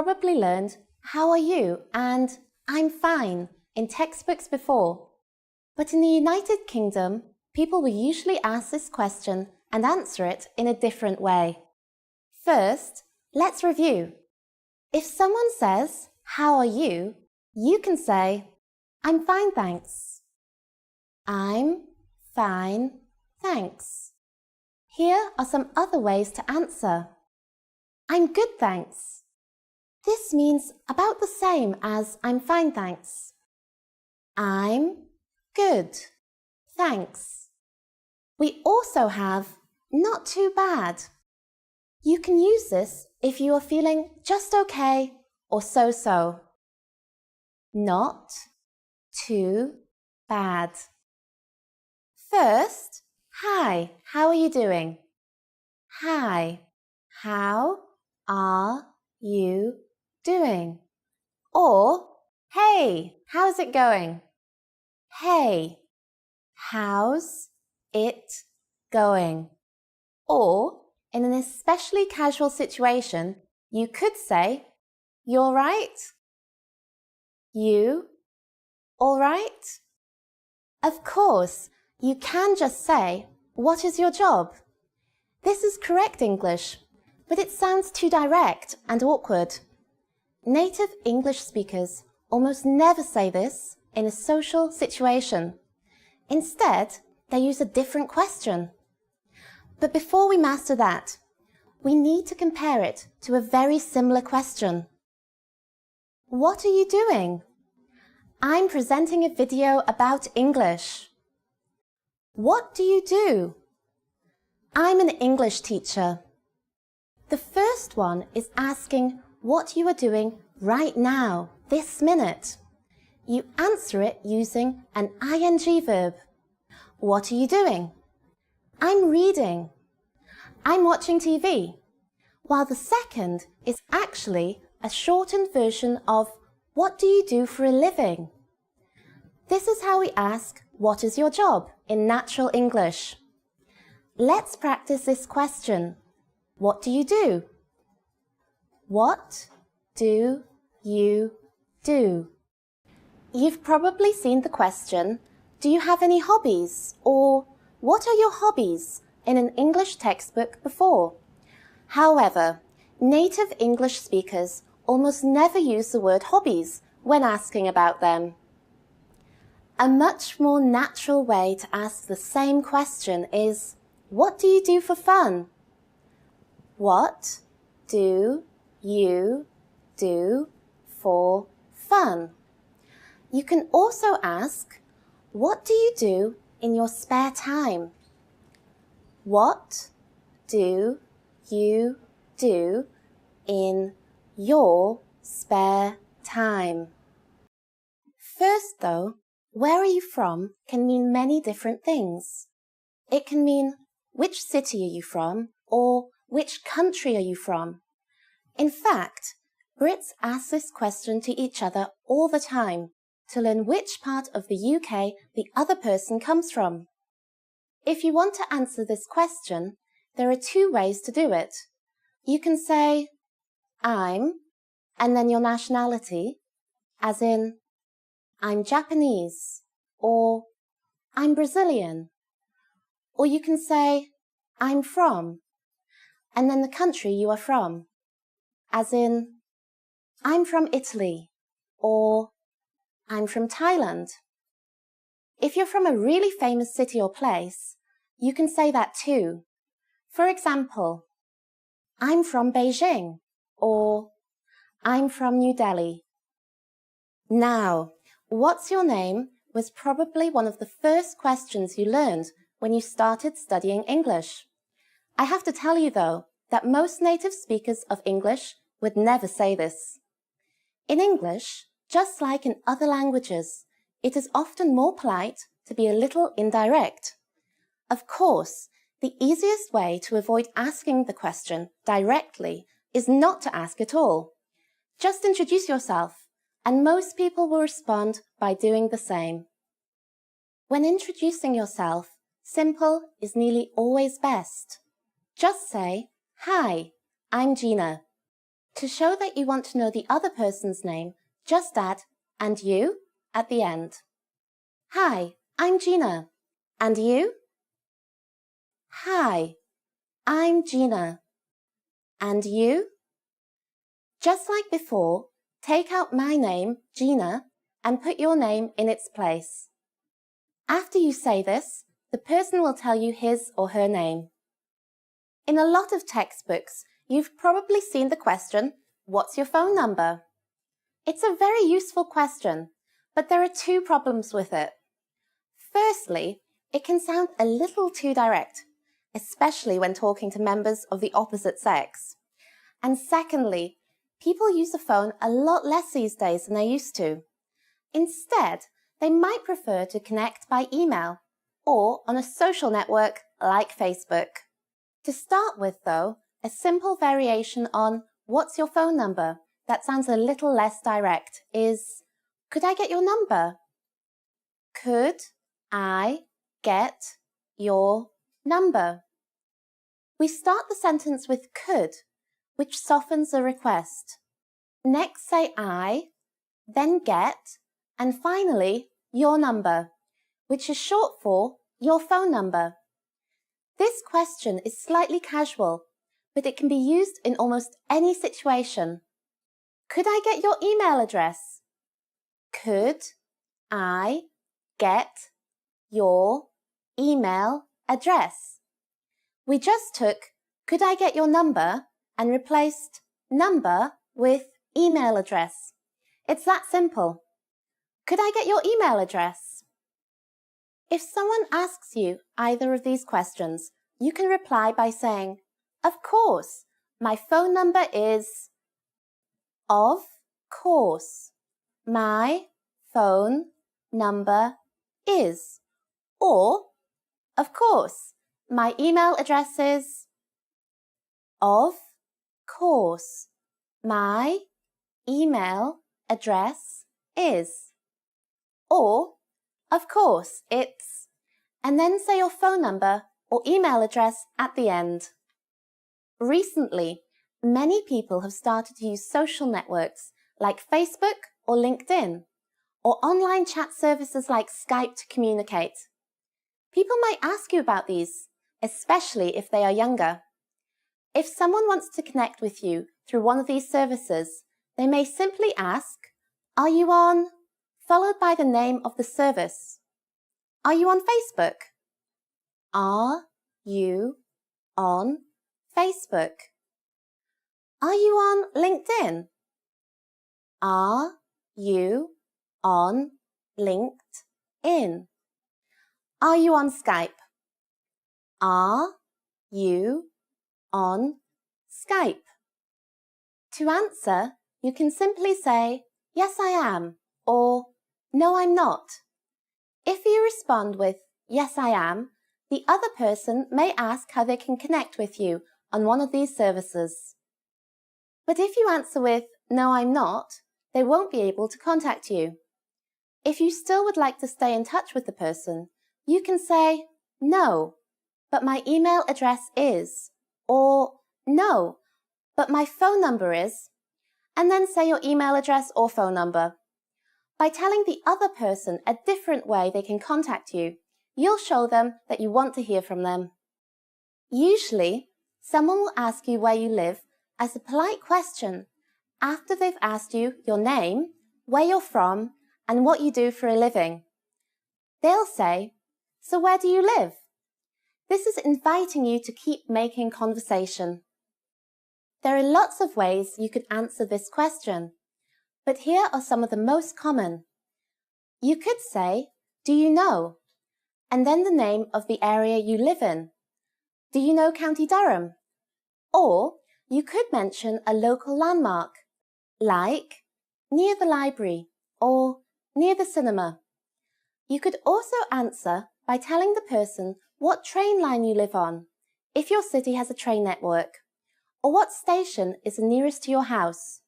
probably learned "How are you?" and "I'm fine" in textbooks before. But in the United Kingdom, people will usually ask this question and answer it in a different way. First, let's review. If someone says, "How are you?" you can say, "I'm fine, thanks." I'm fine, thanks. Here are some other ways to answer. I'm good, thanks. This means about the same as I'm fine, thanks. I'm good, thanks. We also have not too bad. You can use this if you are feeling just okay or so-so. Not too bad. First, hi, how are you doing? Hi, how are you doing? Or, hey, how's it going? Hey, how's it going? Or, in an especially casual situation, you could say, you all right? You all right? Of course, you can just say, what is your job? This is correct English, but it sounds too direct and awkward. Native English speakers almost never say this in a social situation. Instead, they use a different question. But before we master that, we need to compare it to a very similar question. What are you doing? I'm presenting a video about English. What do you do? I'm an English teacher. The first one is asking what you are doing right now, this minute. You answer it using an ing verb. What are you doing? I'm reading. I'm watching TV. While the second is actually a shortened version of what do you do for a living? This is how we ask, what is your job in natural English? Let's practice this question. What do you do? What do you do? You've probably seen the question, do you have any hobbies? Or what are your hobbies in an English textbook before. However, native English speakers almost never use the word hobbies when asking about them. A much more natural way to ask the same question is, what do you do for fun? What do you do for fun? You can also ask, what do you do in your spare time? What do you do in your spare time? First though, where are you from can mean many different things. It can mean which city are you from or which country are you from. In fact, Brits ask this question to each other all the time to learn which part of the UK the other person comes from. If you want to answer this question, there are two ways to do it. You can say, I'm, and then your nationality, as in, I'm Japanese, or I'm Brazilian. Or you can say, I'm from, and then the country you are from, as in, I'm from Italy, or I'm from Thailand. If you're from a really famous city or place, you can say that too. For example, I'm from Beijing, or I'm from New Delhi. Now, what's your name was probably one of the first questions you learned when you started studying English. I have to tell you though, that most native speakers of English would never say this. In English, just like in other languages, it is often more polite to be a little indirect. Of course, the easiest way to avoid asking the question directly is not to ask at all. Just introduce yourself, and most people will respond by doing the same. When introducing yourself, simple is nearly always best. Just say, "Hi, I'm Gina." To show that you want to know the other person's name, just add "and you" at the end. Hi, I'm Gina. And you? Hi, I'm Gina. And you? Just like before, take out my name, Gina, and put your name in its place. After you say this, the person will tell you his or her name. In a lot of textbooks, you've probably seen the question, "What's your phone number?" It's a very useful question, but there are two problems with it. Firstly, it can sound a little too direct, especially when talking to members of the opposite sex. And secondly, people use the phone a lot less these days than they used to. Instead, they might prefer to connect by email or on a social network like Facebook. To start with, though, a simple variation on "What's your phone number?" that sounds a little less direct is, "Could I get your number?" Could I get your number? We start the sentence with could, which softens the request. Next say I, then get, and finally your number, which is short for your phone number. This question is slightly casual, but it can be used in almost any situation. Could I get your email address? Could I get your email address? We just took "Could I get your number?" and replaced number with email address. It's that simple. Could I get your email address? If someone asks you either of these questions, you can reply by saying, "Of course, my phone number is..." Of course, my phone number is. Or, "Of course, my email address is..." Of course, my email address is. Or, "Of course, it's..." and then say your phone number or email address at the end. Recently, many people have started to use social networks like Facebook or LinkedIn, or online chat services like Skype to communicate. People might ask you about these, especially if they are younger. If someone wants to connect with you through one of these services, they may simply ask, "Are you on?" followed by the name of the service. Are you on Facebook? Are you on Facebook? Are you on LinkedIn? Are you on LinkedIn? Are you on Skype? Are you on Skype? To answer, you can simply say, "Yes, I am," or "No, I'm not." If you respond with, "Yes, I am," the other person may ask how they can connect with you on one of these services. But if you answer with, "No, I'm not," they won't be able to contact you. If you still would like to stay in touch with the person, you can say, "No, but my email address is," or "No, but my phone number is," and then say your email address or phone number. By telling the other person a different way they can contact you, you'll show them that you want to hear from them. Usually, someone will ask you where you live as a polite question after they've asked you your name, where you're from, and what you do for a living. They'll say, "So where do you live?" This is inviting you to keep making conversation. There are lots of ways you could answer this question, but here are some of the most common. You could say, "Do you know?" and then the name of the area you live in. Do you know County Durham? Or you could mention a local landmark, like near the library or near the cinema. You could also answer by telling the person what train line you live on, if your city has a train network, or what station is the nearest to your house,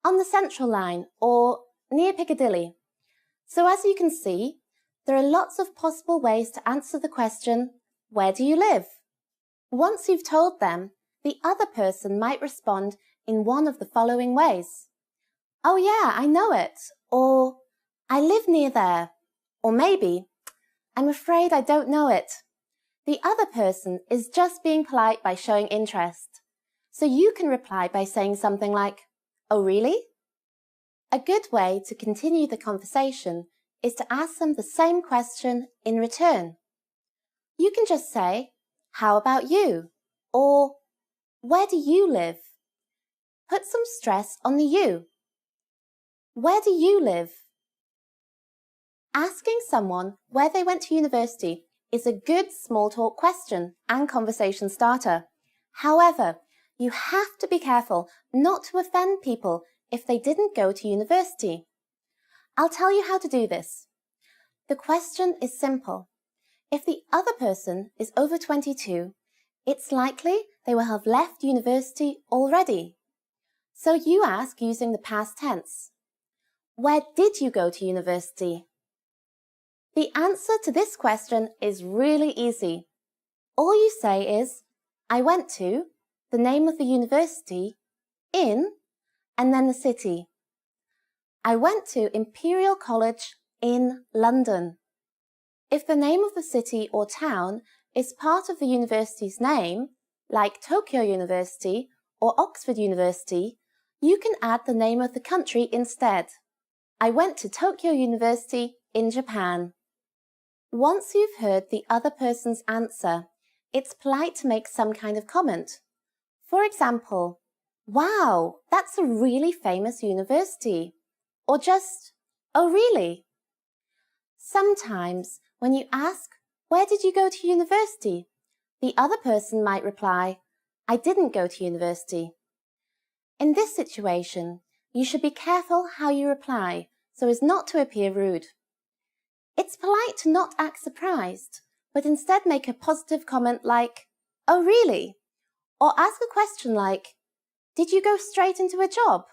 on the Central Line or near Piccadilly. So as you can see, there are lots of possible ways to answer the question, "Where do you live?" Once you've told them, the other person might respond in one of the following ways. Oh yeah, I know it. Or I live near there. Or maybe, I'm afraid I don't know it. The other person is just being polite by showing interest. So you can reply by saying something like, oh really? A good way to continue the conversation is to ask them the same question in return. You can just say, how about you? Or, where do you live? Put some stress on the you. Where do you live? Asking someone where they went to university is a good small talk question and conversation starter. However, you have to be careful not to offend people if they didn't go to university. I'll tell you how to do this. The question is simple. If the other person is over 22, it's likely they will have left university already. So you ask using the past tense. Where did you go to university? The answer to this question is really easy. All you say is, I went to, the name of the university, in, and then the city. I went to Imperial College in London. If the name of the city or town is part of the university's name, like Tokyo University or Oxford University, you can add the name of the country instead. I went to Tokyo University in Japan. Once you've heard the other person's answer, it's polite to make some kind of comment. For example, wow, that's a really famous university. Or just, oh really? Sometimes when you ask, where did you go to university? The other person might reply, I didn't go to university. In this situation, you should be careful how you reply so as not to appear rude. It's polite to not act surprised, but instead make a positive comment like, oh really? Or ask a question like, did you go straight into a job?